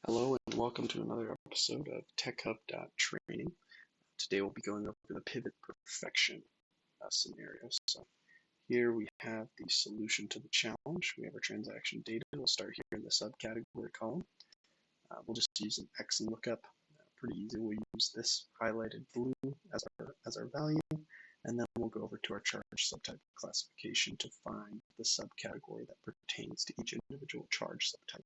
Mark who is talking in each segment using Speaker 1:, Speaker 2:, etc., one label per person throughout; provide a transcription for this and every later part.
Speaker 1: Hello and welcome to another episode of TechHub.training. Today we'll be going over the pivot perfection scenario. So here we have the solution to the challenge. We have our transaction data. We'll start here in the subcategory column. We'll just use an X and lookup. Pretty easy. We'll use this highlighted blue as our value, and then we'll go over to our charge subtype classification to find the subcategory that pertains to each individual charge subtype.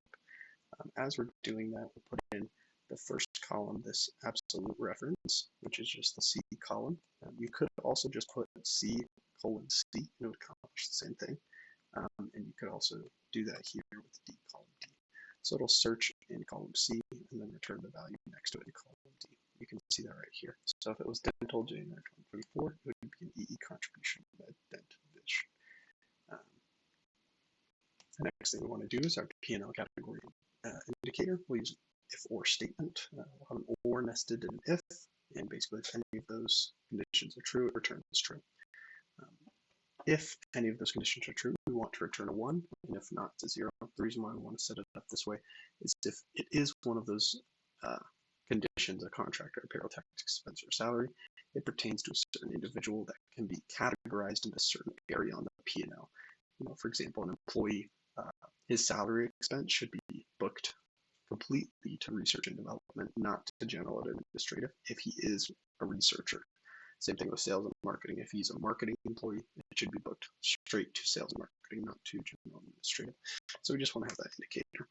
Speaker 1: As we're doing that, we'll put in the first column this absolute reference, which is just the C column. You could also just put C:C, and it would accomplish the same thing. And you could also do that here with D column D. So it'll search in column C and then return the value next to it in column D. You can see that right here. So if it was dental January 2024, it would be an EE contribution med dent vision. The next thing we want to do is our P&L category indicator. We'll use an if/or statement. We'll have an or nested in if, and basically if any of those conditions are true, it returns true. If any of those conditions are true, we want to return a 1, and if not, it's a 0. The reason why we want to set it up this way is if it is one of those conditions, a contract or a payroll tax expense or salary, it pertains to a certain individual that can be categorized into a certain area on the P&L. For example, an employee, his salary expense should be booked completely to research and development, not to general and administrative if he is a researcher. Same thing with sales and marketing. If he's a marketing employee, it should be booked straight to sales and marketing, not to general and administrative. So we just want to have that indicator.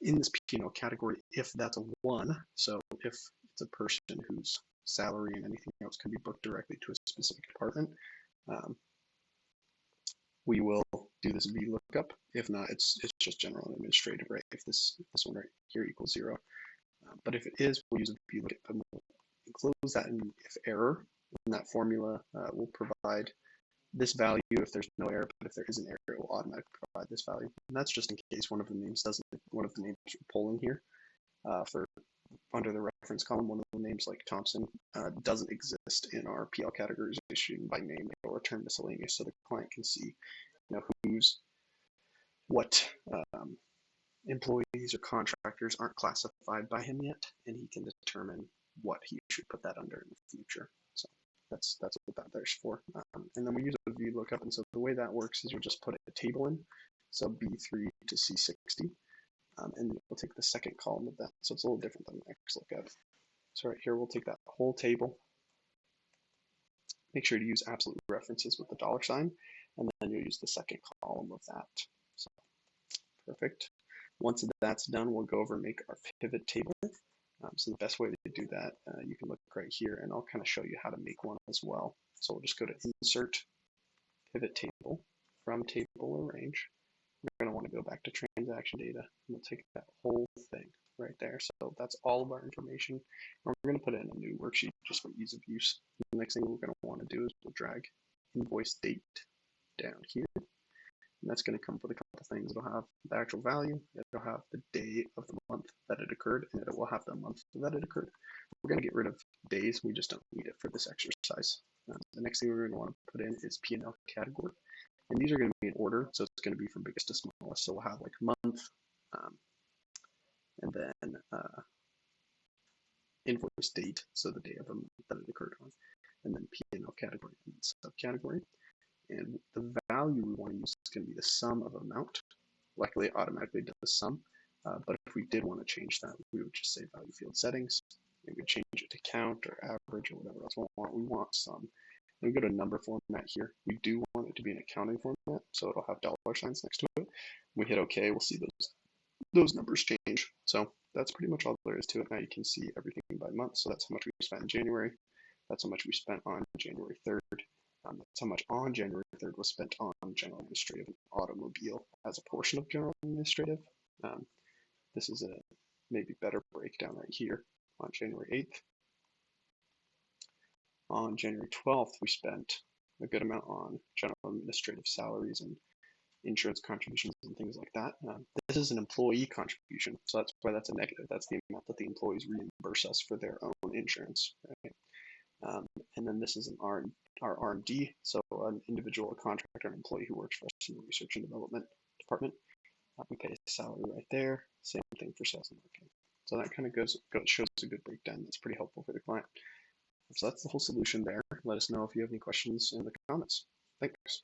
Speaker 1: In this P&L category, if that's a 1, so if it's a person whose salary and anything else can be booked directly to a specific department, we will do this VLOOKUP. If not, it's just general and administrative, right? If this one right here equals 0. But if it is, we'll use a VLOOKUP and we'll enclose that in if error. And that formula will provide this value if there's no error, but if there is an error, it will automatically provide this value. And that's just in case one of the names we're pulling here for under the reference column, one of the names like Thompson doesn't exist in our PL categorization by name. It will return miscellaneous so the client can see what employees or contractors aren't classified by him yet, and he can determine what he should put that under in the future. So that's what that there's for. And then we use a VLOOKUP, and so the way that works is you just put a table in, so B3 to C60, and we'll take the second column of that. So it's a little different than XLOOKUP. So right here, we'll take that whole table, make sure to use absolute references with the $sign, and then you'll use the second column of that. So perfect. Once that's done, we'll go over and make our pivot table. So the best way to do that, you can look right here, and I'll kind of show you how to make one as well. So we'll just go to Insert, Pivot Table, from Table Arrange. We're going to want to go back to Transaction Data, and we'll take that whole thing right there. So that's all of our information. And we're going to put it in a new worksheet just for ease of use. The next thing we're going to want to do is we'll drag Invoice Date down here. And that's going to come with a couple of things. It'll have the actual value, it'll have the day of the month that it occurred, and it will have the month that it occurred. We're going to get rid of days. We just don't need it for this exercise. The next thing we're going to want to put in is P&L category. And these are going to be in order, so it's going to be from biggest to smallest. So we'll have like month, and then invoice date, so the day of the month that it occurred on, and then P&L category and subcategory. And the value we want to use is going to be the sum of amount. Luckily, it automatically does the sum, but if we did want to change that, we would just say value field settings. We would change it to count or average or whatever else we want. We want sum. And we go to number format here. We do want it to be an accounting format, so it'll have $signs next to it. When we hit OK, we'll see those numbers change. So that's pretty much all there is to it. Now you can see everything by month. So that's how much we spent in January. That's how much we spent on January 3rd. That's how much on January 3rd was spent on general administrative and automobile as a portion of general administrative. This is a maybe better breakdown right here on January 8th. On January 12th, we spent a good amount on general administrative salaries and insurance contributions and things like that. This is an employee contribution, so that's why that's a negative. That's the amount that the employees reimburse us for their own insurance. Right? And then this is our R&D, so an individual, a contractor, an employee who works for us in the research and development department. We pay a salary right there. Same thing for sales and marketing. So that kind of shows a good breakdown. That's pretty helpful for the client. So that's the whole solution there. Let us know if you have any questions in the comments. Thanks.